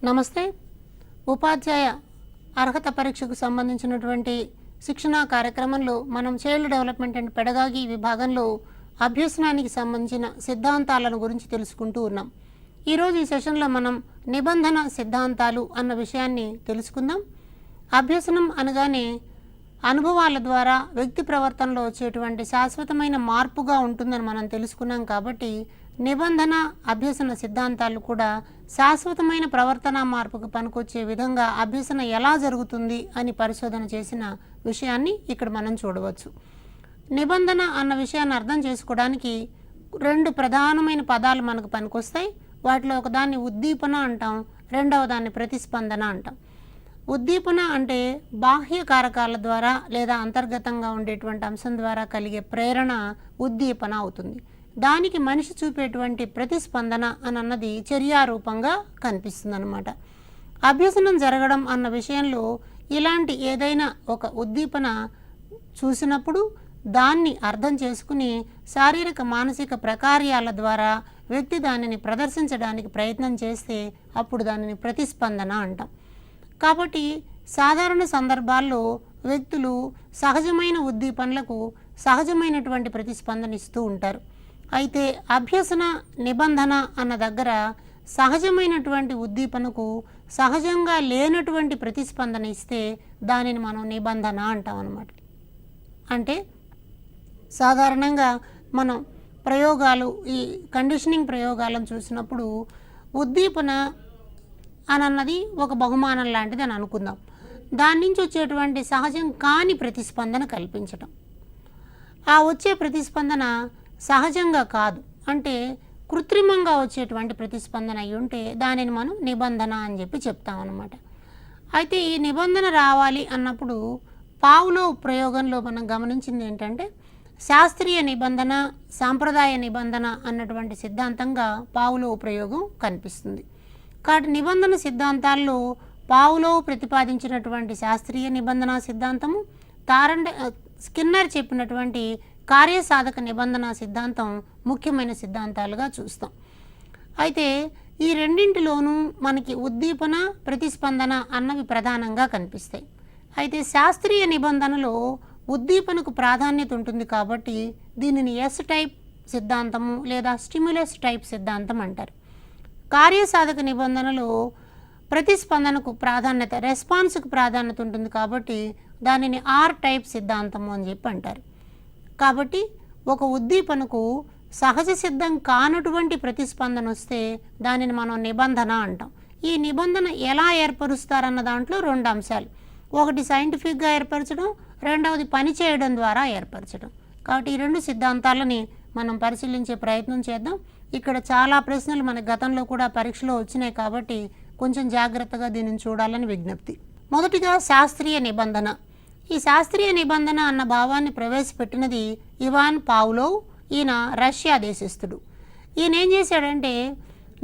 నమస్తే. ఉపాధ్యాయ అర్హత పరీక్షకు సంబంధించినటువంటి శిక్షణా కార్యక్రమంలో మనం చైల్డ్ డెవలప్మెంట్ అండ్ పెడగాగి విభాగంలో అభ్యసనానికి సంబంధించిన సిద్ధాంతాలను గురించి తెలుసుకుంటూ ఉన్నాం. ఈరోజు ఈ సెషన్లో మనం నిబంధన సిద్ధాంతాలు అన్న విషయాన్ని తెలుసుకుందాం. అభ్యసనం అనగానే అనుభవాల ద్వారా వ్యక్తి ప్రవర్తనలో వచ్చేటువంటి శాశ్వతమైన మార్పుగా ఉంటుందని మనం తెలుసుకున్నాం. కాబట్టి నిబంధన అభ్యసన సిద్ధాంతాలు కూడా శాశ్వతమైన ప్రవర్తన మార్పుకు పనికొచ్చే విధంగా అభ్యసన ఎలా జరుగుతుంది అని పరిశోధన చేసిన విషయాన్ని ఇక్కడ మనం చూడవచ్చు. నిబంధన అన్న విషయాన్ని అర్థం చేసుకోవడానికి రెండు ప్రధానమైన పదాలు మనకు పనికొస్తాయి. వాటిలో ఒకదాన్ని ఉద్దీపన అంటాం, రెండవ దాన్ని ప్రతిస్పందన అంటాం. ఉద్దీపన అంటే బాహ్య కారకాల ద్వారా లేదా అంతర్గతంగా ఉండేటువంటి అంశం ద్వారా కలిగే ప్రేరణ ఉద్దీపన అవుతుంది. దానికి మనిషి చూపేటువంటి ప్రతిస్పందన అన్నది చర్యారూపంగా కనిపిస్తుంది అన్నమాట. అభ్యసనం జరగడం అన్న విషయంలో ఇలాంటి ఏదైనా ఒక ఉద్దీపన చూసినప్పుడు దాన్ని అర్థం చేసుకుని శారీరక మానసిక ప్రకార్యాల ద్వారా వ్యక్తి దానిని ప్రదర్శించడానికి ప్రయత్నం చేస్తే అప్పుడు దానిని ప్రతిస్పందన అంటాం. కాబట్టి సాధారణ సందర్భాల్లో వ్యక్తులు సహజమైన ఉద్దీపనలకు సహజమైనటువంటి ప్రతిస్పందన ఇస్తూ ఉంటారు. అయితే అభ్యసన నిబంధన అన్న దగ్గర సహజమైనటువంటి ఉద్దీపనకు సహజంగా లేనటువంటి ప్రతిస్పందన ఇస్తే దానిని మనం నిబంధన అంటాం అన్నమాట. అంటే సాధారణంగా మనం ప్రయోగాలు, ఈ కండిషనింగ్ ప్రయోగాలను చూసినప్పుడు ఉద్దీపన అన్నది ఒక బహుమానం లాంటిది అని అనుకుందాం. దాని నుంచి వచ్చేటువంటి సహజం కాని ప్రతిస్పందన కల్పించటం. ఆ వచ్చే ప్రతిస్పందన సహజంగా కాదు, అంటే కృత్రిమంగా వచ్చేటువంటి ప్రతిస్పందన అయి ఉంటే దానిని మనం నిబంధన అని చెప్పి చెప్తామన్నమాట. అయితే ఈ నిబంధన రావాలి అన్నప్పుడు పావ్లోవ్ ప్రయోగంలో మనం గమనించింది ఏంటంటే శాస్త్రీయ నిబంధన, సాంప్రదాయ నిబంధన అన్నటువంటి సిద్ధాంతంగా పావ్లోవ్ ప్రయోగం కనిపిస్తుంది. కాబట్టి నిబంధన సిద్ధాంతాల్లో పావ్లోవ్ ప్రతిపాదించినటువంటి శాస్త్రీయ నిబంధన సిద్ధాంతము, స్కిన్నర్ చెప్పినటువంటి కార్యసాధక నిబంధన సిద్ధాంతం ముఖ్యమైన సిద్ధాంతాలుగా చూస్తాం. అయితే ఈ రెండింటిలోనూ మనకి ఉద్దీపన, ప్రతిస్పందన అన్నవి ప్రధానంగా కనిపిస్తాయి. అయితే శాస్త్రీయ నిబంధనలో ఉద్దీపనకు ప్రాధాన్యత ఉంటుంది కాబట్టి దీనిని ఎస్ టైప్ సిద్ధాంతము లేదా స్టిమ్యులస్ టైప్ సిద్ధాంతం అంటారు. కార్యసాధక నిబంధనలో ప్రతిస్పందనకు ప్రాధాన్యత, రెస్పాన్స్కు ప్రాధాన్యత ఉంటుంది కాబట్టి దానిని ఆర్ టైప్ సిద్ధాంతము అని చెప్పి అంటారు. కాబట్టి ఒక ఉద్దీపనకు సహజ సిద్ధం కానటువంటి ప్రతిస్పందన వస్తే దానిని మనం నిబంధన అంటాం. ఈ నిబంధన ఎలా ఏర్పరుస్తారన్న దాంట్లో రెండు అంశాలు, ఒకటి సైంటిఫిక్గా ఏర్పరచడం, రెండవది పని చేయడం ద్వారా ఏర్పరచడం. కాబట్టి ఈ రెండు సిద్ధాంతాలని మనం పరిశీలించే ప్రయత్నం చేద్దాం. ఇక్కడ చాలా ప్రశ్నలు మన గతంలో కూడా పరీక్షలో వచ్చినాయి కాబట్టి కొంచెం జాగ్రత్తగా దీనిని చూడాలని విజ్ఞప్తి. మొదటిగా శాస్త్రీయ నిబంధన. ఈ శాస్త్రీయ నిబంధన అన్న భావాన్ని ప్రవేశపెట్టినది ఇవాన్ పావ్లోవ్. ఈయన రష్యా దేశస్థుడు. ఈయన ఏం చేశాడంటే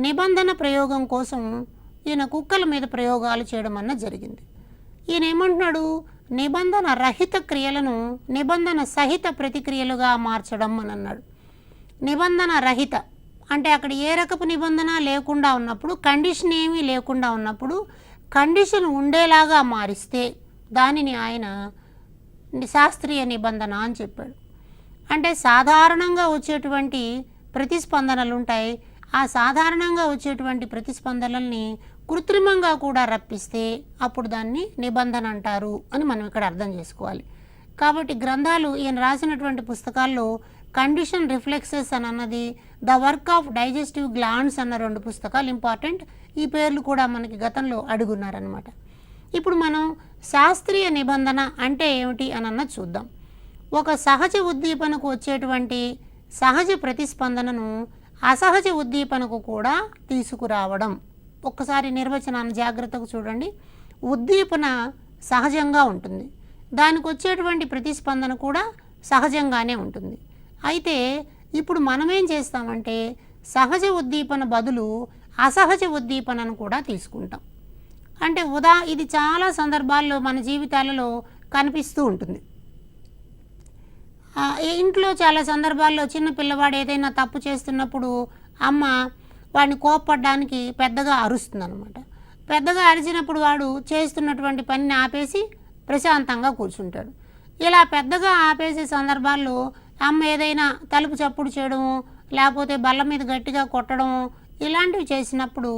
నిబంధన ప్రయోగం కోసం ఈయన కుక్కల మీద ప్రయోగాలు చేయడం అన్న జరిగింది. ఈయన ఏమంటున్నాడు, నిబంధన రహిత క్రియలను నిబంధన సహిత ప్రతిక్రియలుగా మార్చడం అని అన్నాడు. నిబంధన రహిత అంటే అక్కడ ఏ రకపు నిబంధన లేకుండా ఉన్నప్పుడు, కండిషన్ ఏమీ లేకుండా ఉన్నప్పుడు కండిషన్ ఉండేలాగా మారిస్తే దానిని ఆయన శాస్త్రీయ నిబంధన అని చెప్పాడు. అంటే సాధారణంగా వచ్చేటువంటి ప్రతిస్పందనలు ఉంటాయి, ఆ సాధారణంగా వచ్చేటువంటి ప్రతిస్పందనల్ని కృత్రిమంగా కూడా రప్పిస్తే అప్పుడు దాన్ని నిబంధన అంటారు అని మనం ఇక్కడ అర్థం చేసుకోవాలి. కాబట్టి గ్రంథాలు, ఈయన రాసినటువంటి పుస్తకాల్లో కండిషన్ రిఫ్లెక్సెస్ అని అన్నది, the work of digestive glands అన్న రెండు పుస్తకాలు ఇంపార్టెంట్. ఈ పేర్లు కూడా మనకి గతంలో అడుగున్నారనమాట. ఇప్పుడు మనం శాస్త్రీయ నిబంధన అంటే ఏమిటి అని అన్నది చూద్దాం. ఒక సహజ ఉద్దీపనకు వచ్చేటువంటి సహజ ప్రతిస్పందనను అసహజ ఉద్దీపనకు కూడా తీసుకురావడం. ఒక్కసారి నిర్వచనాన్ని జాగ్రత్తగా చూడండి. ఉద్దీపన సహజంగా ఉంటుంది, దానికి వచ్చేటువంటి ప్రతిస్పందన కూడా సహజంగానే ఉంటుంది. అయితే ఇప్పుడు మనమేం చేస్తామంటే సహజ ఉద్దీపన బదులు అసహజ ఉద్దీపనను కూడా తీసుకుంటాం. అంటే ఇది చాలా సందర్భాల్లో మన జీవితాలలో కనిపిస్తూ ఉంటుంది. ఇంట్లో చాలా సందర్భాల్లో చిన్న పిల్లవాడు ఏదైనా తప్పు చేస్తున్నప్పుడు అమ్మ వాడిని కోప్పడడానికి పెద్దగా అరుస్తుందన్నమాట. పెద్దగా అరిచినప్పుడు వాడు చేస్తున్నటువంటి పనిని ఆపేసి ప్రశాంతంగా కూర్చుంటాడు. ఇలా పెద్దగా ఆపేసే సందర్భాల్లో అమ్మ ఏదైనా తలుపు చప్పుడు చేయడము, లేకపోతే బల్ల మీద గట్టిగా కొట్టడము ఇలాంటివి చేసినప్పుడు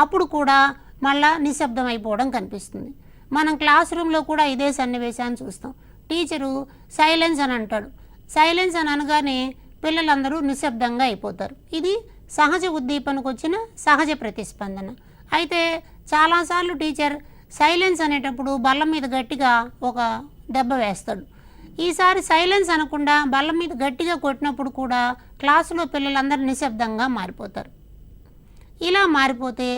అప్పుడు కూడా మళ్ళా నిశ్శబ్దం అయిపోవడం కనిపిస్తుంది. మనం క్లాస్ రూమ్లో కూడా ఇదే సన్నివేశాన్ని చూస్తాం. టీచరు సైలెన్స్ అని అంటాడు. సైలెన్స్ అని అనగానే పిల్లలందరూ నిశ్శబ్దంగా అయిపోతారు. ఇది సహజ ఉద్దీపనకు వచ్చిన సహజ ప్రతిస్పందన. అయితే చాలాసార్లు టీచర్ సైలెన్స్ అనేటప్పుడు బల్ల మీద గట్టిగా ఒక దెబ్బ వేస్తాడు. ఈసారి సైలెన్స్ అనకుండా బల్ల మీద గట్టిగా కొట్టినప్పుడు కూడా క్లాసులో పిల్లలందరూ నిశ్శబ్దంగా మారిపోతారు. ఇలా మారిపోతే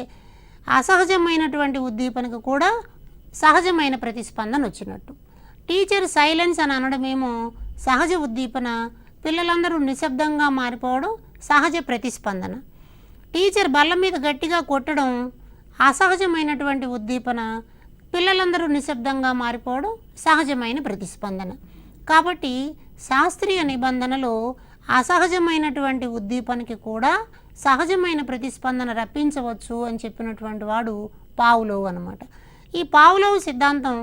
అసహజమైనటువంటి ఉద్దీపనకు కూడా సహజమైన ప్రతిస్పందన వచ్చినట్టు. టీచర్ సైలెన్స్ అని అనడమేమో సహజ ఉద్దీపన, పిల్లలందరూ నిశ్శబ్దంగా మారిపోవడం సహజ ప్రతిస్పందన. టీచర్ బల్ల మీద గట్టిగా కొట్టడం అసహజమైనటువంటి ఉద్దీపన, పిల్లలందరూ నిశ్శబ్దంగా మారిపోవడం సహజమైన ప్రతిస్పందన. కాబట్టి శాస్త్రీయ నిబంధనలో అసహజమైనటువంటి ఉద్దీపనకి కూడా సహజమైన ప్రతిస్పందన రప్పించవచ్చు అని చెప్పినటువంటి వాడు పావ్లోవ్ అన్నమాట. ఈ పావ్లోవ్ సిద్ధాంతం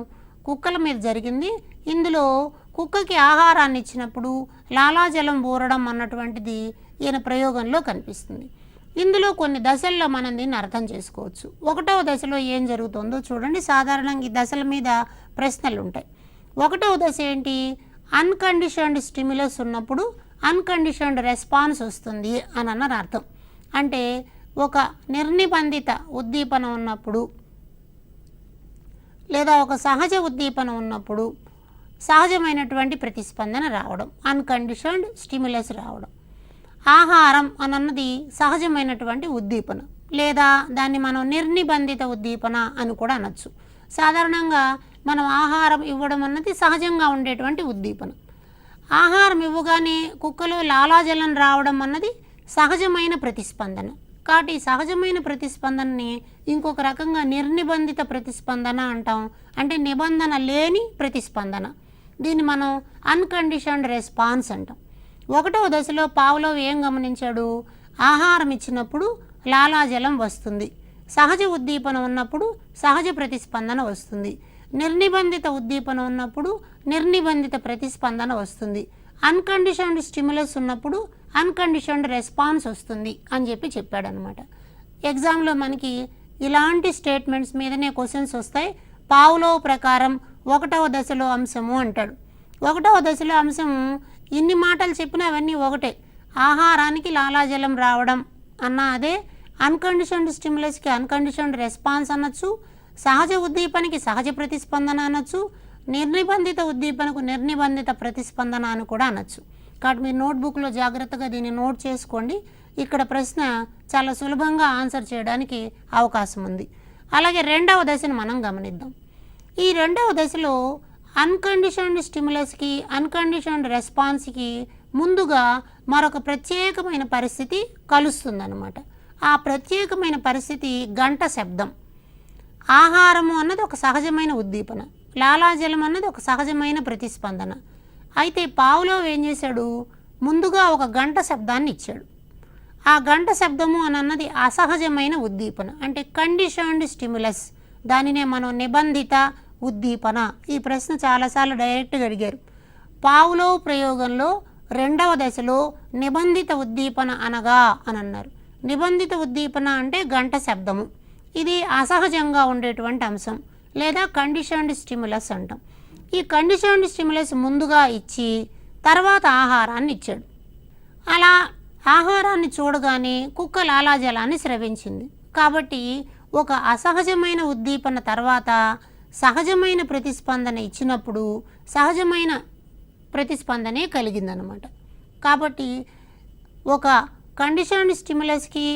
కుక్కల మీద జరిగింది. ఇందులో కుక్కకి ఆహారాన్ని ఇచ్చినప్పుడు లాలాజలం ఊరడం అన్నటువంటిది ఈయన ప్రయోగంలో కనిపిస్తుంది. ఇందులో కొన్ని దశల్లో మనం దీన్ని అర్థం చేసుకోవచ్చు. 1వ దశలో ఏం జరుగుతుందో చూడండి. సాధారణంగా ఈ దశల మీద ప్రశ్నలు ఉంటాయి. 1వ దశ ఏంటి? అన్కండిషన్డ్ స్టిమ్యులస్ ఉన్నప్పుడు అన్కండిషన్డ్ రెస్పాన్స్ వస్తుంది అని అన్నారు అర్థం. అంటే ఒక నిర్నిబంధిత ఉద్దీపన ఉన్నప్పుడు లేదా ఒక సహజ ఉద్దీపన ఉన్నప్పుడు సహజమైనటువంటి ప్రతిస్పందన రావడం, అన్కండిషన్డ్ స్టిమ్యులస్ రావడం. ఆహారం అన్నది సహజమైనటువంటి ఉద్దీపన, లేదా దాన్ని మనం నిర్నిబంధిత ఉద్దీపన అని కూడా అనొచ్చు. సాధారణంగా మనం ఆహారం ఇవ్వడం అన్నది సహజంగా ఉండేటువంటి ఉద్దీపన. ఆహారం ఇవ్వగానే కుక్కలో లాలాజలం రావడం అన్నది సహజమైన ప్రతిస్పందన. కాబట్టి సహజమైన ప్రతిస్పందనని ఇంకొక రకంగా నిర్నిబంధిత ప్రతిస్పందన అంటాం. అంటే నిబంధన లేని ప్రతిస్పందన. దీన్ని మనం అన్కండిషన్డ్ రెస్పాన్స్ అంటాం. 1వ దశలో పావ్లోవ్ ఏం గమనించాడు? ఆహారం ఇచ్చినప్పుడు లాలాజలం వస్తుంది, సహజ ఉద్దీపన ఉన్నప్పుడు సహజ ప్రతిస్పందన వస్తుంది, నిర్నిబంధిత ఉద్దీపన ఉన్నప్పుడు నిర్నిబంధిత ప్రతిస్పందన వస్తుంది, అన్కండిషన్డ్ స్టిమ్యులస్ ఉన్నప్పుడు అన్కండిషన్డ్ రెస్పాన్స్ వస్తుంది అని చెప్పాడనమాట. ఎగ్జామ్లో మనకి ఇలాంటి స్టేట్మెంట్స్ మీదనే క్వశ్చన్స్ వస్తాయి. పావ్లోవ్ ప్రకారం 1వ దశలో అంశము అంటాడు. 1వ దశలో అంశం ఇన్ని మాటలు చెప్పినా అవన్నీ ఒకటే. ఆహారానికి లాలాజలం రావడం అన్న అదే, అన్కండిషన్డ్ స్టిమ్యులస్కి అన్కండిషన్డ్ రెస్పాన్స్ అనొచ్చు, సహజ ఉద్దీపనకి సహజ ప్రతిస్పందన అనొచ్చు, నిర్నిబంధిత ఉద్దీపనకు నిర్నిబంధిత ప్రతిస్పందన అని కూడా అనొచ్చు. కాబట్టి మీరు నోట్బుక్లో జాగ్రత్తగా దీన్ని నోట్ చేసుకోండి. ఇక్కడ ప్రశ్న చాలా సులభంగా ఆన్సర్ చేయడానికి అవకాశం ఉంది. అలాగే 2వ దశను మనం గమనిద్దాం. ఈ 2వ దశలో అన్కండిషన్డ్ స్టిమ్యులస్కి అన్కండిషన్డ్ రెస్పాన్స్కి ముందుగా మరొక ప్రత్యేకమైన పరిస్థితి కలుస్తుందన్నమాట. ఆ ప్రత్యేకమైన పరిస్థితి గంట శబ్దం. ఆహారము అన్నది ఒక సహజమైన ఉద్దీపన, లాలాజలం అన్నది ఒక సహజమైన ప్రతిస్పందన. అయితే పావ్లోవ్ ఏం చేశాడు? ముందుగా ఒక గంట శబ్దాన్ని ఇచ్చాడు. ఆ గంట శబ్దము అని అన్నది అసహజమైన ఉద్దీపన, అంటే కండిషన్డ్ స్టిమ్యులస్. దానినే మనం నిబంధిత ఉద్దీపన. ఈ ప్రశ్న చాలాసార్లు డైరెక్ట్గా అడిగారు. పావ్లోవ్ ప్రయోగంలో 2వ దశలో నిబంధిత ఉద్దీపన అనగా అని అన్నారు. నిబంధిత ఉద్దీపన అంటే గంట శబ్దము. ఇది అసహజంగా ఉండేటువంటి అంశం, లేదా కండిషన్డ్ స్టిమ్యులస్ అంటాం. ఈ కండిషన్డ్ స్టిమ్యులస్ ముందుగా ఇచ్చి తర్వాత ఆహారాన్ని ఇచ్చాడు. అలా ఆహారాన్ని చూడగానే కుక్క లాలాజలాన్ని స్రవించింది. కాబట్టి ఒక అసహజమైన ఉద్దీపన తర్వాత సహజమైన ప్రతిస్పందన ఇచ్చినప్పుడు సహజమైన ప్రతిస్పందనే కలిగిందనమాట. కాబట్టి ఒక కండిషన్డ్ స్టిమ్యులస్కి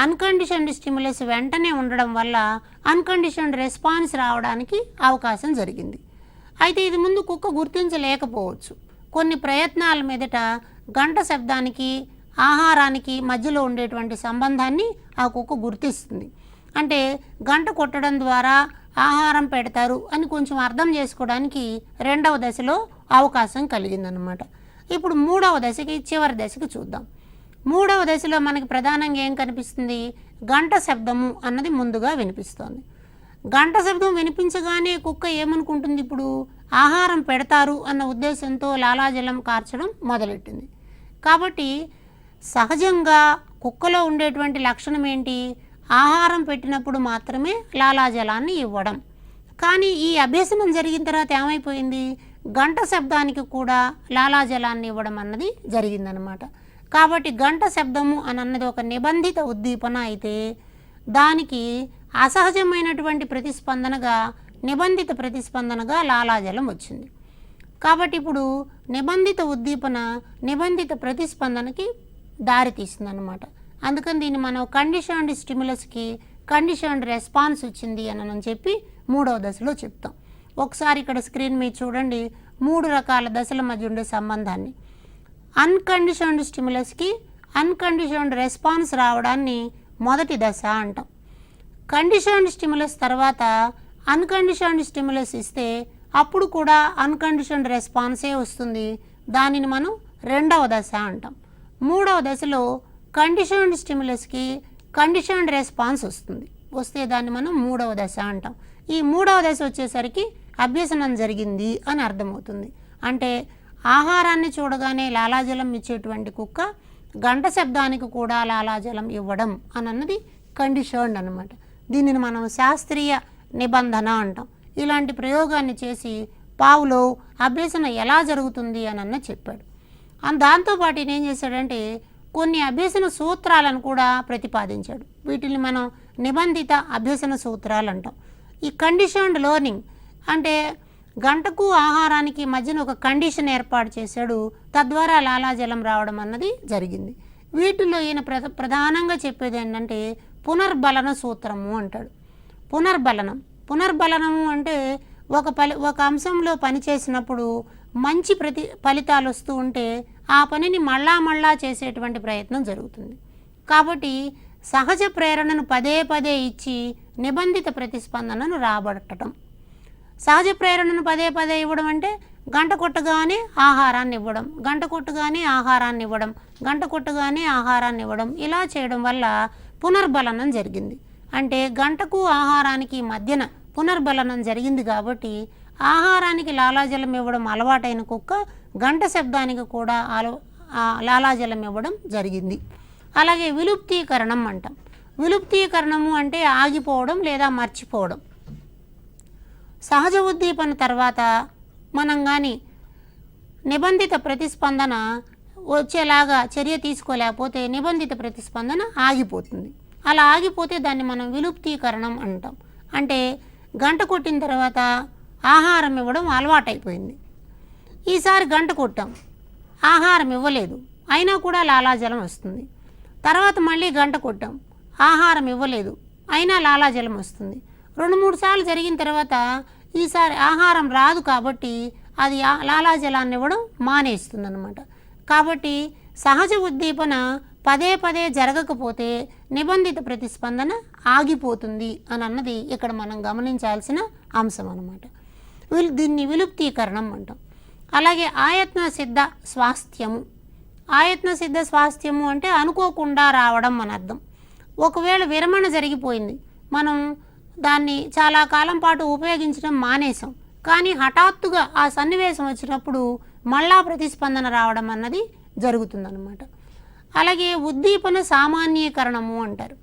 అన్కండిషన్డ్ స్టిమ్యులస్ వెంటనే ఉండడం వల్ల అన్కండిషన్డ్ రెస్పాన్స్ రావడానికి అవకాశం జరిగింది. అయితే ఇది ముందు కుక్క గుర్తించలేకపోవచ్చు. కొన్ని ప్రయత్నాల మీదట గంట శబ్దానికి ఆహారానికి మధ్యలో ఉండేటువంటి సంబంధాన్ని ఆ కుక్క గుర్తిస్తుంది. అంటే గంట కొట్టడం ద్వారా ఆహారం పెడతారు అని కొంచెం అర్థం చేసుకోవడానికి 2వ దశలో అవకాశం కలిగిందనమాట. ఇప్పుడు 3వ దశకి చివరి దశకి చూద్దాం. 3వ దశలో మనకి ప్రధానంగా ఏం కనిపిస్తుంది? గంట శబ్దము అన్నది ముందుగా వినిపిస్తోంది. గంట శబ్దం వినిపించగానే కుక్క ఏమనుకుంటుంది, ఇప్పుడు ఆహారం పెడతారు అన్న ఉద్దేశంతో లాలాజలం కార్చడం మొదలెట్టింది. కాబట్టి సహజంగా కుక్కలో ఉండేటువంటి లక్షణం ఏంటి, ఆహారం పెట్టినప్పుడు మాత్రమే లాలాజలాన్ని ఇవ్వడం. కానీ ఈ అభ్యసనం జరిగిన తర్వాత ఏమైపోయింది, గంట శబ్దానికి కూడా లాలాజలాన్ని ఇవ్వడం అన్నది జరిగిందనమాట. కాబట్టి గంట శబ్దము అని అన్నది ఒక నిబంధిత ఉద్దీపన అయితే దానికి అసహజమైనటువంటి ప్రతిస్పందనగా నిబంధిత ప్రతిస్పందనగా లాలాజలం వచ్చింది. కాబట్టి ఇప్పుడు నిబంధిత ఉద్దీపన నిబంధిత ప్రతిస్పందనకి దారితీస్తుంది అన్నమాట. అందుకని దీన్ని మనం కండిషన్డ్ స్టిమ్యులస్కి కండిషన్డ్ రెస్పాన్స్ వచ్చింది అని చెప్పి 3వ దశలో చెప్తాం. ఒకసారి ఇక్కడ స్క్రీన్ మీద చూడండి 3 రకాల దశల మధ్య ఉండే సంబంధాన్ని. అన్కండిషన్డ్ స్టిమ్యులస్కి అన్కండిషన్డ్ రెస్పాన్స్ రావడాన్ని మొదటి దశ అంటాం. కండిషన్డ్ స్టిమ్యులస్ తర్వాత అన్కండిషన్డ్ స్టిమ్యులస్ ఇస్తే అప్పుడు కూడా అన్కండిషన్డ్ రెస్పాన్సే వస్తుంది, దానిని మనం 2వ దశ అంటాం. 3వ దశలో కండిషన్డ్ స్టిమ్యులస్కి కండిషన్డ్ రెస్పాన్స్ వస్తే దాన్ని మనం 3వ దశ అంటాం. ఈ 3వ దశ వచ్చేసరికి అభ్యసనం జరిగింది అని అర్థమవుతుంది. అంటే ఆహారాన్ని చూడగానే లాలాజలం ఇచ్చేటువంటి కుక్క గంట శబ్దానికి కూడా లాలాజలం ఇవ్వడం అని అన్నది కండిషన్డ్ అన్నమాట. దీనిని మనం శాస్త్రీయ నిబంధన అంటాం. ఇలాంటి ప్రయోగాన్ని చేసి పావ్లోవ్ అభ్యసన ఎలా జరుగుతుంది అని చెప్పాడు. దాంతోపాటు ఈయన ఏం చేశాడంటే కొన్ని అభ్యసన సూత్రాలను కూడా ప్రతిపాదించాడు. వీటిని మనం నిబంధిత అభ్యసన సూత్రాలు అంటాం. ఈ కండిషన్డ్ లెర్నింగ్ అంటే గంటకు ఆహారానికి మధ్యన ఒక కండిషన్ ఏర్పాటు చేశాడు, తద్వారా లాలాజలం రావడం అన్నది జరిగింది. వీటిలో ఈయన ప్రధానంగా చెప్పేది ఏంటంటే పునర్బలన సూత్రము అంటాడు. పునర్బలనము అంటే ఒక అంశంలో పని చేసినప్పుడు మంచి ఫలితాలు వస్తూ ఉంటే ఆ పనిని మళ్ళా చేసేటువంటి ప్రయత్నం జరుగుతుంది. కాబట్టి సహజ ప్రేరణను పదే పదే ఇచ్చి నిబంధిత ప్రతిస్పందనను రాబట్టడం. సహజ ప్రేరణను పదే పదే ఇవ్వడం అంటే గంట కొట్టగానే ఆహారాన్ని ఇవ్వడం, గంట కొట్టగానే ఆహారాన్ని ఇవ్వడం, గంట కొట్టగానే ఆహారాన్ని ఇవ్వడం, ఇలా చేయడం వల్ల పునర్బలనం జరిగింది. అంటే గంటకు ఆహారానికి మధ్యన పునర్బలనం జరిగింది కాబట్టి ఆహారానికి లాలాజలం ఇవ్వడం అలవాటైన కుక్క గంట శబ్దానికి కూడా లాలాజలం ఇవ్వడం జరిగింది. అలాగే విలుప్తీకరణం అంటాం. విలుప్తీకరణము అంటే ఆగిపోవడం లేదా మర్చిపోవడం. సహజ ఉద్దీపన తర్వాత మనం కానీ నిబంధిత ప్రతిస్పందన వచ్చేలాగా చర్య తీసుకోలేకపోతే నిబంధిత ప్రతిస్పందన ఆగిపోతుంది. అలా ఆగిపోతే దాన్ని మనం విలుప్తీకరణం అంటాం. అంటే గంట కొట్టిన తర్వాత ఆహారం ఇవ్వడం అలవాటైపోయింది. ఈసారి గంట కొట్టాం, ఆహారం ఇవ్వలేదు, అయినా కూడా లాలాజలం వస్తుంది. తర్వాత మళ్ళీ గంట కొట్టాం, ఆహారం ఇవ్వలేదు, అయినా లాలాజలం వస్తుంది. 2-3 సార్లు జరిగిన తర్వాత ఈసారి ఆహారం రాదు కాబట్టి అది లాలాజలాన్ని ఇవ్వడం మానేస్తుంది అన్నమాట. కాబట్టి సహజ ఉద్దీపన పదే పదే జరగకపోతే నిబంధిత ప్రతిస్పందన ఆగిపోతుంది అని అన్నది ఇక్కడ మనం గమనించాల్సిన అంశం అన్నమాట. దీన్ని విలుప్తీకరణం అంటాం. అలాగే ఆయత్న సిద్ధ స్వాస్థ్యము. ఆయత్న సిద్ధ స్వాస్థ్యము అంటే అనుకోకుండా రావడం అని అర్థం. ఒకవేళ విరమణ జరిగిపోయింది, మనం దాన్ని చాలా కాలం పాటు ఉపయోగించడం మానేసాం, కానీ హఠాత్తుగా ఆ సన్నివేశం వచ్చినప్పుడు మళ్ళా ప్రతిస్పందన రావడం అన్నది జరుగుతుందన్నమాట. అలాగే ఉద్దీపన సామాన్యీకరణము అంటారు.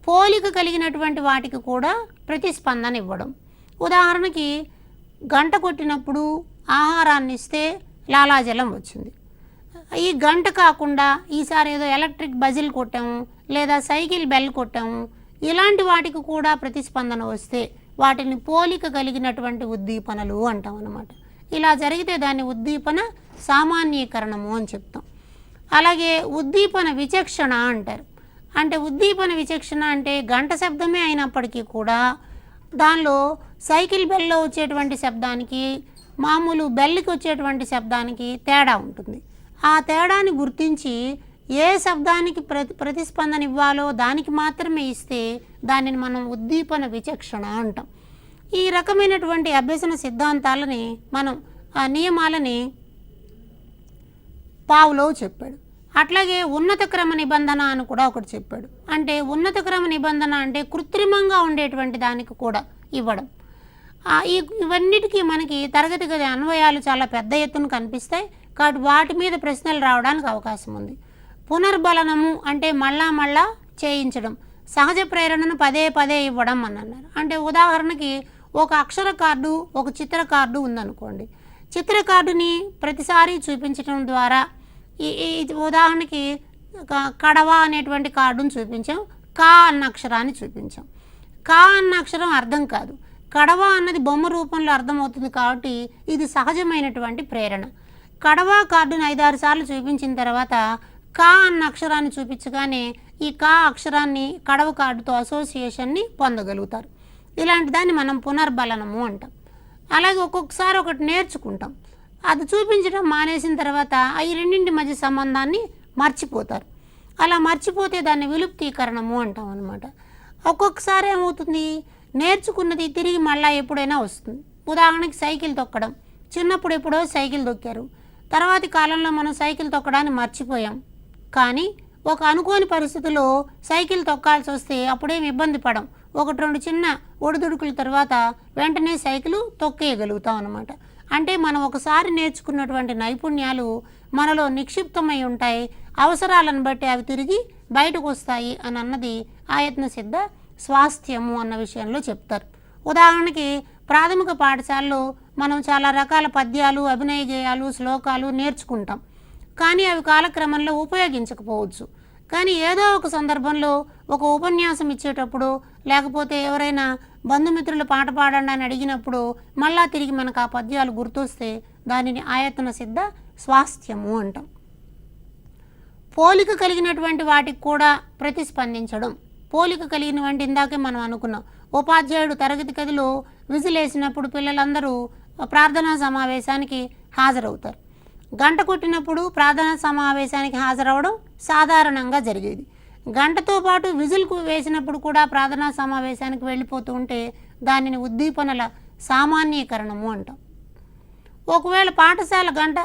పోలిక కలిగినటువంటి వాటికి కూడా ప్రతిస్పందన ఇవ్వడం. ఉదాహరణకి గంట కొట్టినప్పుడు ఆహారాన్ని ఇస్తే లాలాజలం వచ్చింది. ఈ గంట కాకుండా ఈసారి ఏదో ఎలక్ట్రిక్ బజిల్ కొట్టాము లేదా సైకిల్ బెల్ కొట్టాము, ఇలాంటి వాటికి కూడా ప్రతిస్పందన వస్తే వాటిని పోలిక కలిగినటువంటి ఉద్దీపనలు అంటాం అన్నమాట. ఇలా జరిగితే దాన్ని ఉద్దీపన సామాన్యీకరణము అని చెప్తాం. అలాగే ఉద్దీపన విచక్షణ అంటారు. అంటే ఉద్దీపన విచక్షణ అంటే గంట శబ్దమే అయినప్పటికీ కూడా దానిలో సైకిల్ బెల్లో వచ్చేటువంటి శబ్దానికి మామూలు బెల్కి వచ్చేటువంటి శబ్దానికి తేడా ఉంటుంది. ఆ తేడాని గుర్తించి ఏ శబ్దానికి ప్రతిస్పందన ఇవ్వాలో దానికి మాత్రమే ఇస్తే దానిని మనం ఉద్దీపన విచక్షణ అంటాం. ఈ రకమైనటువంటి అభ్యసన సిద్ధాంతాలని మనం ఆ నియమాలని పావ్లోవ్ చెప్పాడు. అట్లాగే ఉన్నత క్రమ నిబంధన అని కూడా ఒకటి చెప్పాడు. అంటే ఉన్నత క్రమ నిబంధన అంటే కృత్రిమంగా ఉండేటువంటి దానికి కూడా ఇవ్వడం. ఇవన్నిటికీ మనకి తరగతి గది అన్వయాలు చాలా పెద్ద ఎత్తున కనిపిస్తాయి. కాబట్టి వాటి మీద ప్రశ్నలు రావడానికి అవకాశం ఉంది. పునర్బలనము అంటే మళ్ళా చేయించడం, సహజ ప్రేరణను పదే పదే ఇవ్వడం అని అన్నారు. అంటే ఉదాహరణకి ఒక అక్షర కార్డు, ఒక చిత్ర కార్డు ఉందనుకోండి. చిత్ర కార్డుని ప్రతిసారి చూపించడం ద్వారా ఉదాహరణకి కడవ అనేటువంటి కార్డును చూపించాం, కా అన్న అక్షరాన్ని చూపించాం. కా అన్న అక్షరం అర్థం కాదు, కడవ అన్నది బొమ్మ రూపంలో అర్థమవుతుంది. కాబట్టి ఇది సహజమైనటువంటి ప్రేరణ. కడవ కార్డును 5-6 సార్లు చూపించిన తర్వాత కా అన్న అక్షరాన్ని చూపించగానే ఈ కా అక్షరాన్ని కడవ కార్డుతో అసోసియేషన్ని పొందగలుగుతారు. ఇలాంటి దాన్ని మనం పునర్బలనము అంటాం. అలాగే ఒక్కొక్కసారి ఒకటి నేర్చుకుంటాం, అది చూపించడం మానేసిన తర్వాత ఈ రెండింటి మధ్య సంబంధాన్ని మర్చిపోతారు. అలా మర్చిపోతే దాన్ని విలుప్తీకరణము అంటాం అన్నమాట. ఒక్కొక్కసారి ఏమవుతుంది, నేర్చుకున్నది తిరిగి మళ్ళీ ఎప్పుడైనా వస్తుంది. ఉదాహరణకి సైకిల్ తొక్కడం. చిన్నప్పుడు ఎప్పుడో సైకిల్ తొక్కారు, తర్వాతి కాలంలో మనం సైకిల్ తొక్కడాన్ని మర్చిపోయాం. కానీ ఒక అనుకోని పరిస్థితుల్లో సైకిల్ తొక్కాల్సి వస్తే అప్పుడేం ఇబ్బంది పడం, 1-2 చిన్న ఒడిదుడుకుల తర్వాత వెంటనే సైకిల్ తొక్కేయగలుగుతాం అన్నమాట. అంటే మనం ఒకసారి నేర్చుకున్నటువంటి నైపుణ్యాలు మనలో నిక్షిప్తమై ఉంటాయి, అవసరాలను బట్టి అవి తిరిగి బయటకు వస్తాయి అని అన్నది ఆయత్న సిద్ధ స్వాస్థ్యము అన్న విషయంలో చెప్తారు. ఉదాహరణకి ప్రాథమిక పాఠశాలలో మనం చాలా రకాల పద్యాలు, అభినయ గేయాలు, శ్లోకాలు నేర్చుకుంటాం. కానీ అవి కాలక్రమంలో ఉపయోగించకపోవచ్చు. కానీ ఏదో ఒక సందర్భంలో ఒక ఉపన్యాసం ఇచ్చేటప్పుడు, లేకపోతే ఎవరైనా బంధుమిత్రులు పాట పాడండి అని అడిగినప్పుడు మళ్ళా తిరిగి మనకు ఆ పద్యాలు గుర్తొస్తే దానిని ఆయతన సిద్ధ స్వాస్థ్యము అంటాం. పోలిక కలిగినటువంటి వాటికి కూడా ప్రతిస్పందించడం. పోలిక కలిగినటువంటి ఇందాకే మనం అనుకున్నాం, ఉపాధ్యాయుడు తరగతి గదిలో విజిలేసినప్పుడు పిల్లలందరూ ప్రార్థనా సమావేశానికి హాజరవుతారు. గంట కొట్టినప్పుడు ప్రార్థనా సమావేశానికి హాజరవడం సాధారణంగా జరిగేది. గంటతో పాటు విజిల్కు వేసినప్పుడు కూడా ప్రార్థనా సమావేశానికి వెళ్ళిపోతూ ఉంటే దానిని ఉద్దీపనల సామాన్యీకరణము అంటాం. ఒకవేళ పాఠశాల గంట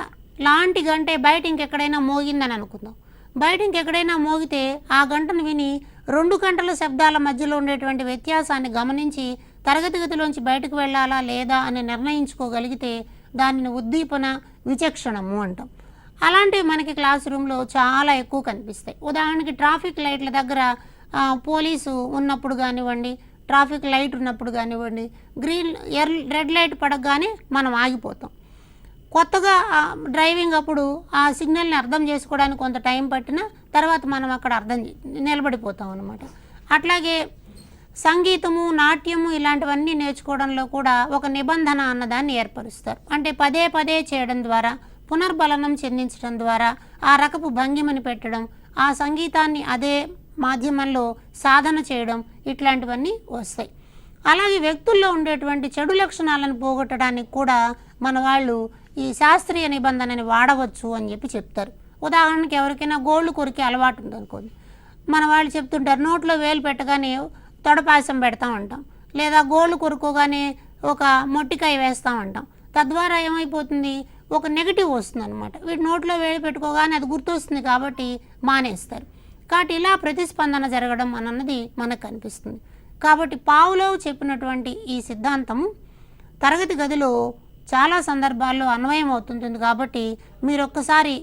లాంటి గంటే బయట ఇంకెక్కడైనా మోగిందని అనుకుందాం. బయట ఇంకెక్కడైనా మోగితే ఆ గంటను విని 2 గంటల శబ్దాల మధ్యలో ఉండేటువంటి వ్యత్యాసాన్ని గమనించి తరగతి గదిలోంచి బయటకు వెళ్ళాలా లేదా అని నిర్ణయించుకోగలిగితే దానిని ఉద్దీపన విచక్షణము అంటాం. అలాంటివి మనకి క్లాస్ రూమ్లో చాలా ఎక్కువ కనిపిస్తాయి. ఉదాహరణకి ట్రాఫిక్ లైట్ల దగ్గర పోలీసు ఉన్నప్పుడు కానివ్వండి, ట్రాఫిక్ లైట్ ఉన్నప్పుడు కానివ్వండి, రెడ్ లైట్ పడగానే మనం ఆగిపోతాం. కొత్తగా డ్రైవింగ్ అప్పుడు ఆ సిగ్నల్ని అర్థం చేసుకోవడానికి కొంత టైం పట్టినా తర్వాత మనం అక్కడ నిలబడిపోతాం అన్నమాట. అట్లాగే సంగీతము, నాట్యము ఇలాంటివన్నీ నేర్చుకోవడంలో కూడా ఒక నిబంధన అన్నదాన్ని ఏర్పరుస్తారు. అంటే పదే పదే చేయడం ద్వారా, పునర్బలనం చెందించడం ద్వారా ఆ రకపు భంగిమని పెట్టడం, ఆ సంగీతాన్ని అదే మాధ్యమంలో సాధన చేయడం, ఇట్లాంటివన్నీ వస్తాయి. అలాగే వ్యక్తుల్లో ఉండేటువంటి చెడు లక్షణాలను పోగొట్టడానికి కూడా మన వాళ్ళు ఈ శాస్త్రీయ నిబంధనని వాడవచ్చు అని చెప్తారు. ఉదాహరణకి ఎవరికైనా గోళ్ళు కొరికే అలవాటు ఉందనుకోండి, మన వాళ్ళు చెప్తుంటారు నోట్లో వేలు పెట్టగానే తొడపాయసం పెడతాం అంటాం, లేదా గోళ్ళు కొరుకోగానే ఒక మొట్టికాయ వేస్తాం అంటాం. తద్వారా ఏమైపోతుంది, ఒక నెగిటివ్ వస్తుంది అనమాట. వీటి నోట్లో వేలు పెట్టుకోగానే అది గుర్తొస్తుంది కాబట్టి మానేస్తారు. కాబట్టి ఇలా ప్రతిస్పందన జరగడం అన్నది మనకు కనిపిస్తుంది. కాబట్టి పావ్లోవ్ చెప్పినటువంటి ఈ సిద్ధాంతము తరగతి గదిలో చాలా సందర్భాల్లో అన్వయం అవుతుంటుంది. కాబట్టి మీరు ఒక్కసారి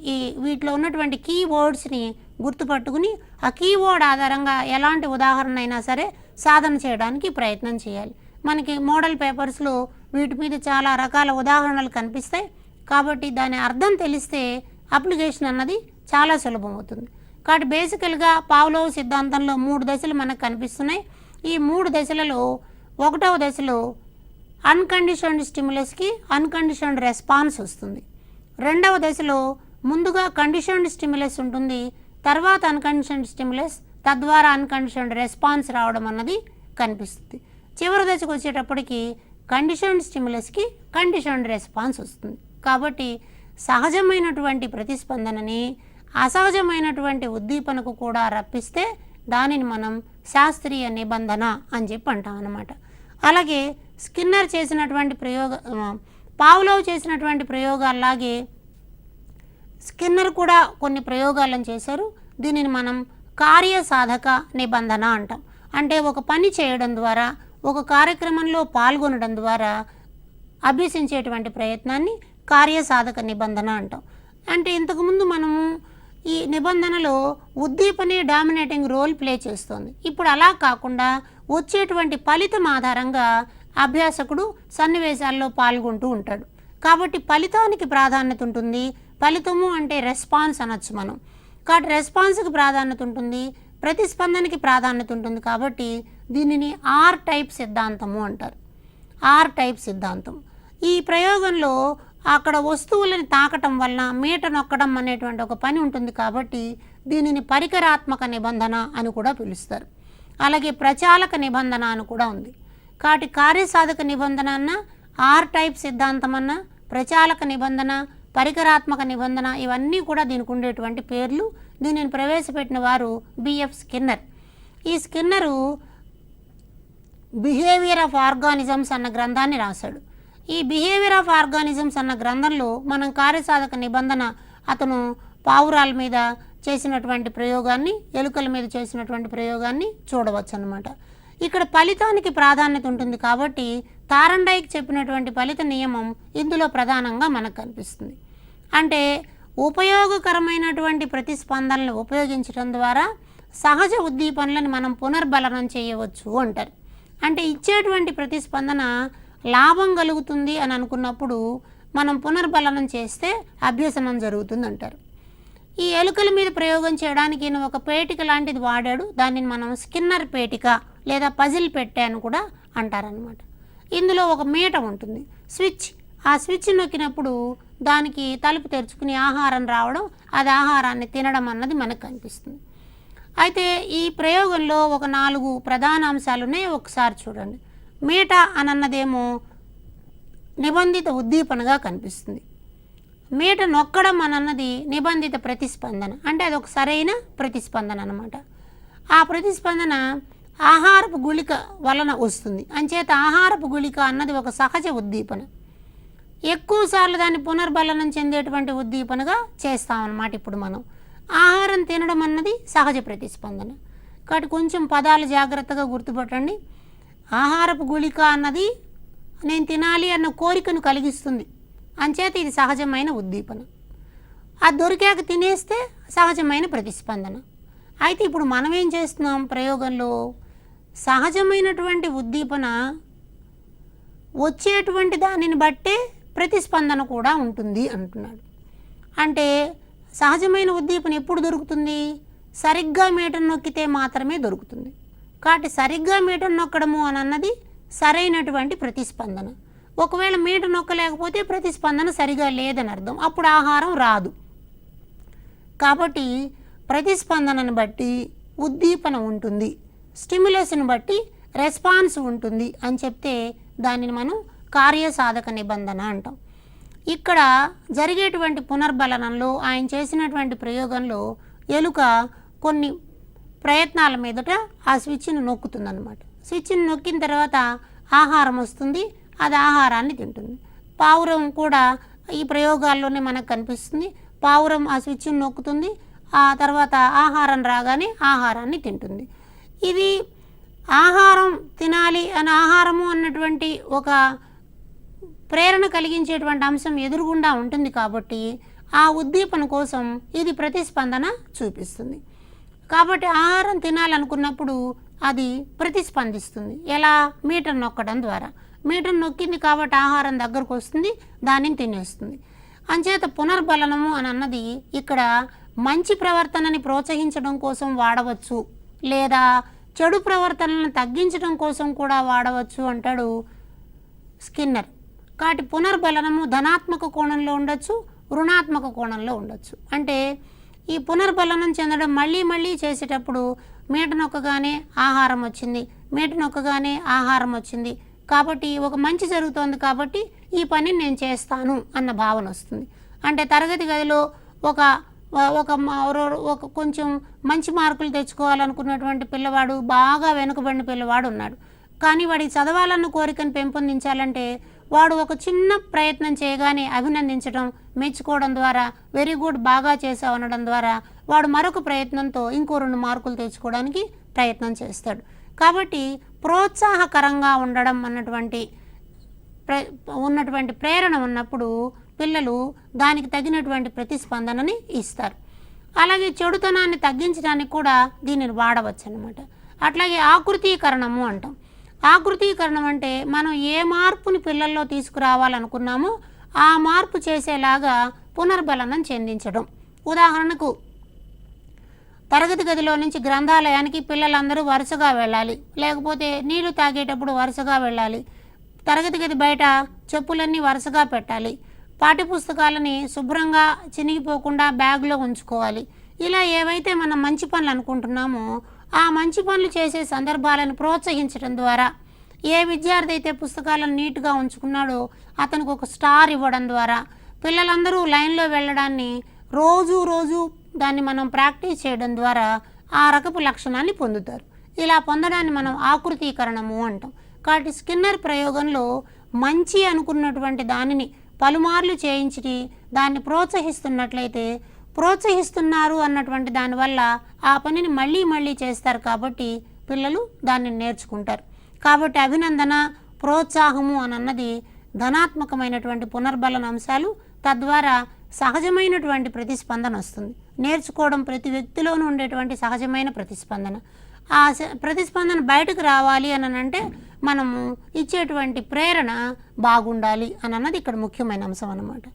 వీటిలో ఉన్నటువంటి కీవర్డ్స్ని గుర్తుపట్టుకుని ఆ కీవర్డ్ ఆధారంగా ఎలాంటి ఉదాహరణ అయినా సరే సాధన చేయడానికి ప్రయత్నం చేయాలి. మనకి మోడల్ పేపర్స్లో వీటి మీద చాలా రకాల ఉదాహరణలు కనిపిస్తాయి. కాబట్టి దాని అర్థం తెలిస్తే అప్లికేషన్ అన్నది చాలా సులభం అవుతుంది. కాబట్టి బేసికల్గా పావ్లోవ్ సిద్ధాంతంలో 3 దశలు మనకు కనిపిస్తున్నాయి. ఈ 3 దశలలో 1వ దశలో అన్కండిషన్డ్ స్టిమ్యులస్కి అన్కండిషన్డ్ రెస్పాన్స్ వస్తుంది. 2వ దశలో ముందుగా కండిషన్డ్ స్టిమ్యులస్ ఉంటుంది, తర్వాత అన్కండిషన్డ్ స్టిమ్యులస్, తద్వారా అన్కండిషన్డ్ రెస్పాన్స్ రావడం అన్నది కనిపిస్తుంది. చివరి దశకు వచ్చేటప్పటికి కండిషన్డ్ స్టిమ్యులస్కి కండిషన్డ్ రెస్పాన్స్ వస్తుంది. కాబట్టి సహజమైనటువంటి ప్రతిస్పందనని అసహజమైనటువంటి ఉద్దీపనకు కూడా రప్పిస్తే దానిని మనం శాస్త్రీయ నిబంధన అని అంటాం అన్నమాట. అలాగే స్కిన్నర్ చేసినటువంటి పావ్లోవ్ చేసినటువంటి ప్రయోగాల్లాగే స్కిన్నర్ కూడా కొన్ని ప్రయోగాలను చేశారు. దీనిని మనం కార్యసాధక నిబంధన అంటాం. అంటే ఒక పని చేయడం ద్వారా, ఒక కార్యక్రమంలో పాల్గొనడం ద్వారా అభ్యసించేటువంటి ప్రయత్నాన్ని కార్యసాధక నిబంధన అంటాం. అంటే ఇంతకుముందు మనము ఈ నిబంధనలో ఉద్దీపనే డామినేటింగ్ రోల్ ప్లే చేస్తుంది. ఇప్పుడు అలా కాకుండా వచ్చేటువంటి ఫలితం ఆధారంగా అభ్యాసకుడు సన్నివేశాల్లో పాల్గొంటూ ఉంటాడు. కాబట్టి ఫలితానికి ప్రాధాన్యత ఉంటుంది. ఫలితము అంటే రెస్పాన్స్ అనొచ్చు మనం. కాబట్టి రెస్పాన్స్కి ప్రాధాన్యత ఉంటుంది, ప్రతిస్పందనకి ప్రాధాన్యత ఉంటుంది. కాబట్టి దీనిని ఆర్ టైప్ సిద్ధాంతము అంటారు. ఆర్ టైప్ సిద్ధాంతం. ఈ ప్రయోగంలో అక్కడ వస్తువులను తాకటం వలన మీట నొక్కడం అనేటువంటి ఒక పని ఉంటుంది. కాబట్టి దీనిని పరికరాత్మక నిబంధన అని కూడా పిలుస్తారు. అలాగే ప్రచాలక నిబంధన అని కూడా ఉంది. కాబట్టి కార్యసాధక నిబంధన అన్న, ఆర్ టైప్ సిద్ధాంతం అన్న, ప్రచాలక నిబంధన, పరికరాత్మక నిబంధన ఇవన్నీ కూడా దీనికి ఉండేటువంటి పేర్లు. దీనిని ప్రవేశపెట్టిన వారు బిఎఫ్ స్కిన్నర్. ఈ స్కిన్నరు బిహేవియర్ ఆఫ్ ఆర్గానిజమ్స్ అన్న గ్రంథాన్ని రాశాడు. ఈ బిహేవియర్ ఆఫ్ ఆర్గానిజమ్స్ అన్న గ్రంథంలో మనం కార్యసాధక నిబంధన అతను పావురాల మీద చేసినటువంటి ప్రయోగాన్ని, ఎలుకల మీద చేసినటువంటి ప్రయోగాన్ని చూడవచ్చు అన్నమాట. ఇక్కడ ఫలితానికి ప్రాధాన్యత ఉంటుంది. కాబట్టి తారండైకి చెప్పినటువంటి ఫలిత నియమం ఇందులో ప్రధానంగా మనకు కనిపిస్తుంది. అంటే ఉపయోగకరమైనటువంటి ప్రతిస్పందనలను ఉపయోగించడం ద్వారా సహజ ఉద్దీపనలను మనం పునర్బలనం చేయవచ్చు అంటారు. అంటే ఇచ్చేటువంటి ప్రతిస్పందన లాభం కలుగుతుంది అని అనుకున్నప్పుడు మనం పునర్బలనం చేస్తే అభ్యసనం జరుగుతుంది అంటారు. ఈ ఎలుకల మీద ప్రయోగం చేయడానికి ఈయన ఒక పేటిక లాంటిది వాడాడు. దానిని మనం స్కిన్నర్ పేటిక లేదా పజిల్ పెట్టె అని కూడా అంటారనమాట. ఇందులో ఒక మీట ఉంటుంది, స్విచ్. ఆ స్విచ్ నొక్కినప్పుడు దానికి తలుపు తెరుచుకుని ఆహారం రావడం, అది ఆహారాన్ని తినడం అన్నది మనకు కనిపిస్తుంది. అయితే ఈ ప్రయోగంలో ఒక 4 ప్రధాన అంశాలు ఉన్నాయి. ఒకసారి చూడండి. మీట అన్నదేమో నిబంధిత ఉద్దీపనగా కనిపిస్తుంది. మీట నొక్కడం అన్నది నిబంధిత ప్రతిస్పందన, అంటే అది ఒక సరైన ప్రతిస్పందన అన్నమాట. ఆ ప్రతిస్పందన ఆహారపు గుళిక వలన వస్తుంది. అంచేత ఆహారపు గుళిక అన్నది ఒక సహజ ఉద్దీపన. ఎక్కువసార్లు దాన్ని పునర్బలనం చెందేటువంటి ఉద్దీపనగా చేస్తామన్నమాట. ఇప్పుడు మనం ఆహారం తినడం అన్నది సహజ ప్రతిస్పందన. కాబట్టి కొంచెం పదాలు జాగ్రత్తగా గుర్తుపట్టండి. ఆహారపు గుళిక అన్నది నేను తినాలి అన్న కోరికను కలిగిస్తుంది. అంచేత ఇది సహజమైన ఉద్దీపన. అది దొరికాక తినేస్తే సహజమైన ప్రతిస్పందన. అయితే ఇప్పుడు మనం ఏం చేస్తున్నాం ప్రయోగంలో, సహజమైనటువంటి ఉద్దీపన వచ్చేటువంటి దానిని బట్టే ప్రతిస్పందన కూడా ఉంటుంది అంటున్నాడు. అంటే సహజమైన ఉద్దీపన ఎప్పుడు దొరుకుతుంది? సరిగ్గా మీటను నొక్కితే మాత్రమే దొరుకుతుంది. కాబట్టి సరిగ్గా మీటను నొక్కడము అని అన్నది సరైనటువంటి ప్రతిస్పందన. ఒకవేళ మీట నొక్కలేకపోతే ప్రతిస్పందన సరిగా లేదని అర్థం, అప్పుడు ఆహారం రాదు. కాబట్టి ప్రతిస్పందనను బట్టి ఉద్దీపన ఉంటుంది, స్టిమ్యులస్ని బట్టి రెస్పాన్స్ ఉంటుంది అని చెప్తే దానిని మనం కార్యసాధక నిబంధన అంటాం. ఇక్కడ జరిగేటువంటి పునర్బలనంలో ఆయన చేసినటువంటి ప్రయోగంలో ఎలుక కొన్ని ప్రయత్నాల మీదట ఆ స్విచ్ని నొక్కుతుందన్నమాట. స్విచ్ని నొక్కిన తర్వాత ఆహారం వస్తుంది, అది ఆహారాన్ని తింటుంది. పావురం కూడా ఈ ప్రయోగాల్లోనే మనకు కనిపిస్తుంది. పావురం ఆ స్విచ్ని నొక్కుతుంది, ఆ తర్వాత ఆహారం రాగానే ఆహారాన్ని తింటుంది. ఇది ఆహారం తినాలి అని ఆహారము అన్నటువంటి ఒక ప్రేరణ కలిగించేటువంటి అంశం ఎదురుగుండా ఉంటుంది. కాబట్టి ఆ ఉద్దీపన కోసం ఇది ప్రతిస్పందన చూపిస్తుంది. కాబట్టి ఆహారం తినాలనుకున్నప్పుడు అది ప్రతిస్పందిస్తుంది. ఎలా? మీటను నొక్కడం ద్వారా. మీటను నొక్కింది కాబట్టి ఆహారం దగ్గరకు వస్తుంది, దానిని తినేస్తుంది. అంచేత పునర్బలనము అని అన్నది ఇక్కడ మంచి ప్రవర్తనని ప్రోత్సహించడం కోసం వాడవచ్చు, లేదా చెడు ప్రవర్తనలను తగ్గించడం కోసం కూడా వాడవచ్చు అంటాడు స్కిన్నర్. కాబట్టి పునర్బలనము ధనాత్మక కోణంలో ఉండొచ్చు, రుణాత్మక కోణంలో ఉండొచ్చు. అంటే ఈ పునర్బలనం చెందడం మళ్ళీ మళ్ళీ చేసేటప్పుడు మీట నొక్కగానే ఆహారం వచ్చింది, మీట నొక్కగానే ఆహారం వచ్చింది, కాబట్టి ఒక మంచి జరుగుతోంది కాబట్టి ఈ పనిని నేను చేస్తాను అన్న భావన వస్తుంది. అంటే తరగతి గదిలో ఒక కొంచెం మంచి మార్కులు తెచ్చుకోవాలనుకున్నటువంటి పిల్లవాడు, బాగా వెనుకబడిన పిల్లవాడు ఉన్నాడు. కానీ వాడికి చదవాలన్న కోరికను పెంపొందించాలంటే వాడు ఒక చిన్న ప్రయత్నం చేయగానే అభినందించడం, మెచ్చుకోవడం ద్వారా వెరీ గుడ్, బాగా చేసావు అనడం ద్వారా వాడు మరొక ప్రయత్నంతో ఇంకో 2 మార్కులు తెచ్చుకోవడానికి ప్రయత్నం చేస్తాడు. కాబట్టి ప్రోత్సాహకరంగా ఉండడం ఉన్నటువంటి ప్రేరణ ఉన్నప్పుడు పిల్లలు దానికి తగినటువంటి ప్రతిస్పందనని ఇస్తారు. అలాగే చెడుతనాన్ని తగ్గించడానికి కూడా దీనిని వాడవచ్చు అన్నమాట. అట్లాగే ఆకృతీకరణము అంటాం. ఆకృతీకరణం అంటే మనం ఏ మార్పుని పిల్లల్లో తీసుకురావాలనుకున్నామో ఆ మార్పు చేసేలాగా పునర్బలనం చెందించడం. ఉదాహరణకు తరగతి గదిలో నుంచి గ్రంథాలయానికి పిల్లలందరూ వరుసగా వెళ్ళాలి, లేకపోతే నీళ్లు తాగేటప్పుడు వరుసగా వెళ్ళాలి, తరగతి గది బయట చెప్పులన్నీ వరుసగా పెట్టాలి, పాఠ్యపుస్తకాలని శుభ్రంగా చినిగిపోకుండా బ్యాగ్లో ఉంచుకోవాలి. ఇలా ఏవైతే మనం మంచి పనులు అనుకుంటున్నామో ఆ మంచి పనులు చేసే సందర్భాలను ప్రోత్సహించడం ద్వారా, ఏ విద్యార్థి అయితే పుస్తకాలను నీట్గా ఉంచుకున్నాడో అతనికి ఒక స్టార్ ఇవ్వడం ద్వారా, పిల్లలందరూ లైన్లో వెళ్ళడాన్ని రోజు దాన్ని మనం ప్రాక్టీస్ చేయడం ద్వారా ఆ రకపు లక్షణాన్ని పొందుతారు. ఇలా పొందడాన్ని మనం ఆకృతీకరణము అంటాం. కాబట్టి స్కిన్నర్ ప్రయోగంలో మంచి అనుకున్నటువంటి దానిని పలుమార్లు చేయించి దాన్ని ప్రోత్సహిస్తున్నారు అన్నటువంటి దానివల్ల ఆ పనిని మళ్ళీ చేస్తారు. కాబట్టి పిల్లలు దాన్ని నేర్చుకుంటారు. కాబట్టి అభినందన, ప్రోత్సాహము అన్నది ధనాత్మకమైనటువంటి పునర్బలన అంశాలు. తద్వారా సహజమైనటువంటి ప్రతిస్పందన వస్తుంది. నేర్చుకోవడం ప్రతి వ్యక్తిలోనూ ఉండేటువంటి సహజమైన ప్రతిస్పందన. ఆ ప్రతిస్పందన బయటకు రావాలి అంటే మనము ఇచ్చేటువంటి ప్రేరణ బాగుండాలి అన్నది ఇక్కడ ముఖ్యమైన అంశం అన్నమాట.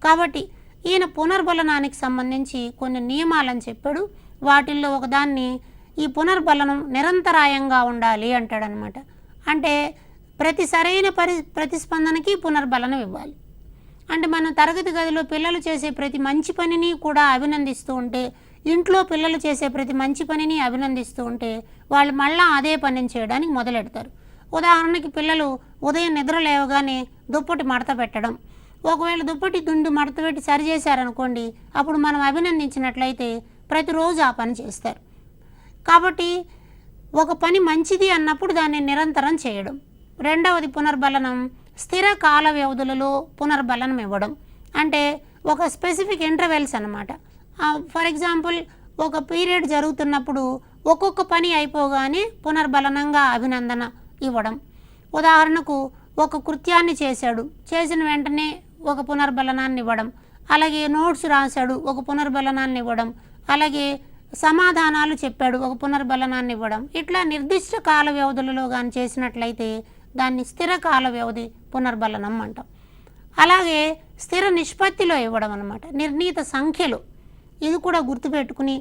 కాబట్టి ఈయన పునర్బలనానికి సంబంధించి కొన్ని నియమాలను చెప్పాడు. వాటిల్లో ఒకదాన్ని ఈ పునర్బలనం నిరంతరాయంగా ఉండాలి అంటాడనమాట. అంటే ప్రతి సరైన ప్రతిస్పందనకి పునర్బలనం ఇవ్వాలి. అంటే మనం తరగతి గదిలో పిల్లలు చేసే ప్రతి మంచి పనిని కూడా అభినందిస్తూ ఉంటే, ఇంట్లో పిల్లలు చేసే ప్రతి మంచి పనిని అభినందిస్తూ ఉంటే వాళ్ళు మళ్ళీ అదే పనిని చేయడానికి మొదలెడతారు. ఉదాహరణకి పిల్లలు ఉదయం నిద్ర లేవగానే దుప్పటి మడత పెట్టడం, ఒకవేళ దుప్పటి దుండు మడత పెట్టి సరి చేశారనుకోండి, అప్పుడు మనం అభినందించినట్లయితే ప్రతిరోజు ఆ పని చేస్తారు. కాబట్టి ఒక పని మంచిది అన్నప్పుడు దాన్ని నిరంతరం చేయడం. రెండవది పునర్బలనం, స్థిర కాల వ్యవధులలో పునర్బలనం ఇవ్వడం. అంటే ఒక స్పెసిఫిక్ ఇంటర్వెల్స్ అన్నమాట. ఫర్ ఎగ్జాంపుల్, ఒక పీరియడ్ జరుగుతున్నప్పుడు ఒక్కొక్క పని అయిపోగానే పునర్బలనంగా అభినందన ఇవ్వడం. ఉదాహరణకు ఒక కృత్యాన్ని చేశాడు, చేసిన వెంటనే ఒక పునర్బలనాన్ని ఇవ్వడం. అలాగే నోట్స్ రాశాడు, ఒక పునర్బలనాన్ని ఇవ్వడం. అలాగే సమాధానాలు చెప్పాడు, ఒక పునర్బలనాన్ని ఇవ్వడం. ఇట్లా నిర్దిష్ట కాల వ్యవధులలో కానీ చేసినట్లయితే దాన్ని స్థిర కాల వ్యవధి పునర్బలనం అంటాం. అలాగే స్థిర నిష్పత్తిలో ఇవ్వడం అన్నమాట, నిర్ణీత సంఖ్యలో. ఇది కూడా గుర్తుపెట్టుకుని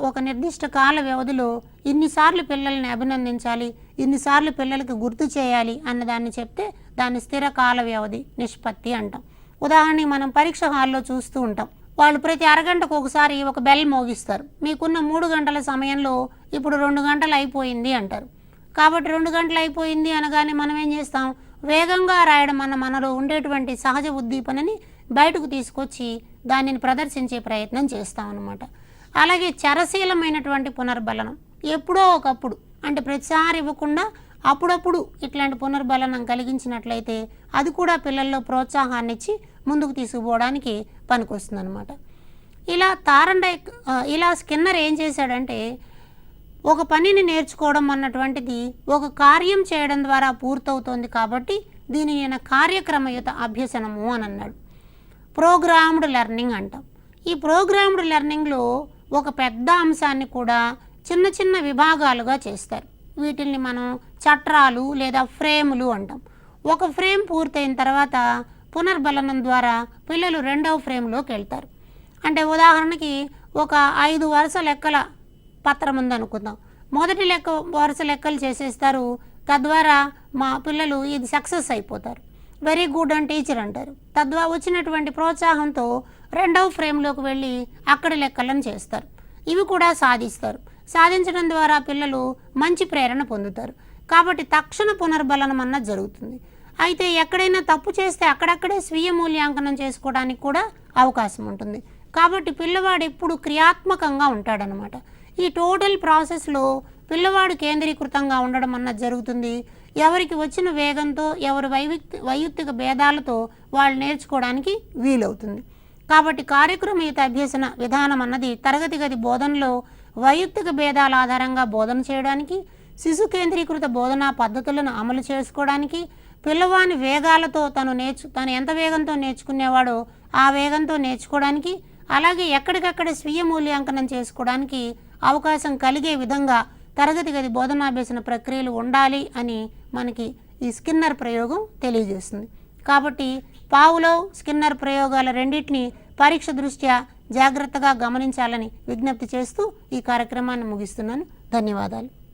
ఒక నిర్దిష్ట కాల వ్యవధిలో ఇన్నిసార్లు పిల్లల్ని అభినందించాలి, ఇన్నిసార్లు పిల్లలకి గుర్తు చేయాలి అన్నదాన్ని చెప్తే దాన్ని స్థిర కాల వ్యవధి నిష్పత్తి అంటాం. ఉదాహరణకి మనం పరీక్ష హాల్లో చూస్తూ ఉంటాం, వాళ్ళు ప్రతి అరగంటకు ఒకసారి ఒక బెల్ మోగిస్తారు. మీకున్న 3 గంటల సమయంలో ఇప్పుడు 2 గంటలు అయిపోయింది అంటారు. కాబట్టి 2 గంటలు అయిపోయింది అనగానే మనం ఏం చేస్తాం, వేగంగా రాయడం మనలో ఉండేటువంటి సహజ ఉద్దీపనని బయటకు తీసుకొచ్చి దానిని ప్రదర్శించే ప్రయత్నం చేస్తామన్నమాట. అలాగే చరశీలమైనటువంటి పునర్బలనం, ఎప్పుడో ఒకప్పుడు, అంటే ప్రతిసారి ఇవ్వకుండా అప్పుడప్పుడు ఇట్లాంటి పునర్బలనం కలిగించినట్లయితే అది కూడా పిల్లల్లో ప్రోత్సాహాన్ని ఇచ్చి ముందుకు తీసుకుపోవడానికి పనికొస్తుంది అనమాట. ఇలా స్కిన్నర్ ఏం చేశాడంటే, ఒక పనిని నేర్చుకోవడం అన్నటువంటిది ఒక కార్యం చేయడం ద్వారా పూర్తవుతోంది. కాబట్టి దీనిని నేను కార్యక్రమయుత అభ్యసనము అని అన్నాడు. ప్రోగ్రామ్డ్ లెర్నింగ్ అంటాం. ఈ ప్రోగ్రామ్డ్ లెర్నింగ్లో ఒక పెద్ద అంశాన్ని కూడా చిన్న చిన్న విభాగాలుగా చేస్తారు. వీటిని మనం చట్రాలు లేదా ఫ్రేములు అంటాం. ఒక ఫ్రేమ్ పూర్తయిన తర్వాత పునర్బలనం ద్వారా పిల్లలు 2వ ఫ్రేమ్లోకి వెళ్తారు. అంటే ఉదాహరణకి ఒక 5 వరుస లెక్కల పత్రం ఉందనుకుందాం. మొదటి వరుస లెక్కలు చేసేస్తారు. తద్వారా మా పిల్లలు ఇది సక్సెస్ అయిపోతారు, వెరీ గుడ్ అని టీచర్ అంటారు. తద్వారా వచ్చినటువంటి ప్రోత్సాహంతో 2వ ఫ్రేమ్లోకి వెళ్ళి అక్కడి లెక్కలను చేస్తారు. ఇవి కూడా సాధిస్తారు. సాధించడం ద్వారా పిల్లలు మంచి ప్రేరణ పొందుతారు. కాబట్టి తక్షణ పునర్బలనం అన్నది జరుగుతుంది. అయితే ఎక్కడైనా తప్పు చేస్తే అక్కడక్కడే స్వీయ మూల్యాంకనం చేసుకోవడానికి కూడా అవకాశం ఉంటుంది. కాబట్టి పిల్లవాడు ఎప్పుడు క్రియాత్మకంగా ఉంటాడనమాట. ఈ టోటల్ ప్రాసెస్లో పిల్లవాడు కేంద్రీకృతంగా ఉండడం అన్నది జరుగుతుంది. ఎవరికి వచ్చిన వేగంతో ఎవరి వైయక్తిక భేదాలతో వాళ్ళు నేర్చుకోవడానికి వీలవుతుంది. కాబట్టి కార్యక్రమయుత అభ్యసన విధానం అన్నది తరగతి గది బోధనలో వైయక్తిక భేదాల ఆధారంగా బోధన చేయడానికి, శిశు కేంద్రీకృత బోధనా పద్ధతులను అమలు చేసుకోవడానికి, పిల్లవాని వేగాలతో తను ఎంత వేగంతో నేర్చుకునేవాడో ఆ వేగంతో నేర్చుకోవడానికి, అలాగే ఎక్కడికక్కడ స్వీయ మూల్యాంకనం చేసుకోవడానికి అవకాశం కలిగే విధంగా తరగతి గది బోధనాభ్యసన ప్రక్రియలు ఉండాలి అని మనకి ఈ స్కిన్నర్ ప్రయోగం తెలియజేస్తుంది. కాబట్టి పావ్లోవ్, స్కిన్నర్ ప్రయోగాల రెండింటిని పరీక్ష దృష్ట్యా జాగ్రత్తగా గమనించాలని విజ్ఞప్తి చేస్తూ ఈ కార్యక్రమాన్ని ముగిస్తున్నాను. ధన్యవాదాలు.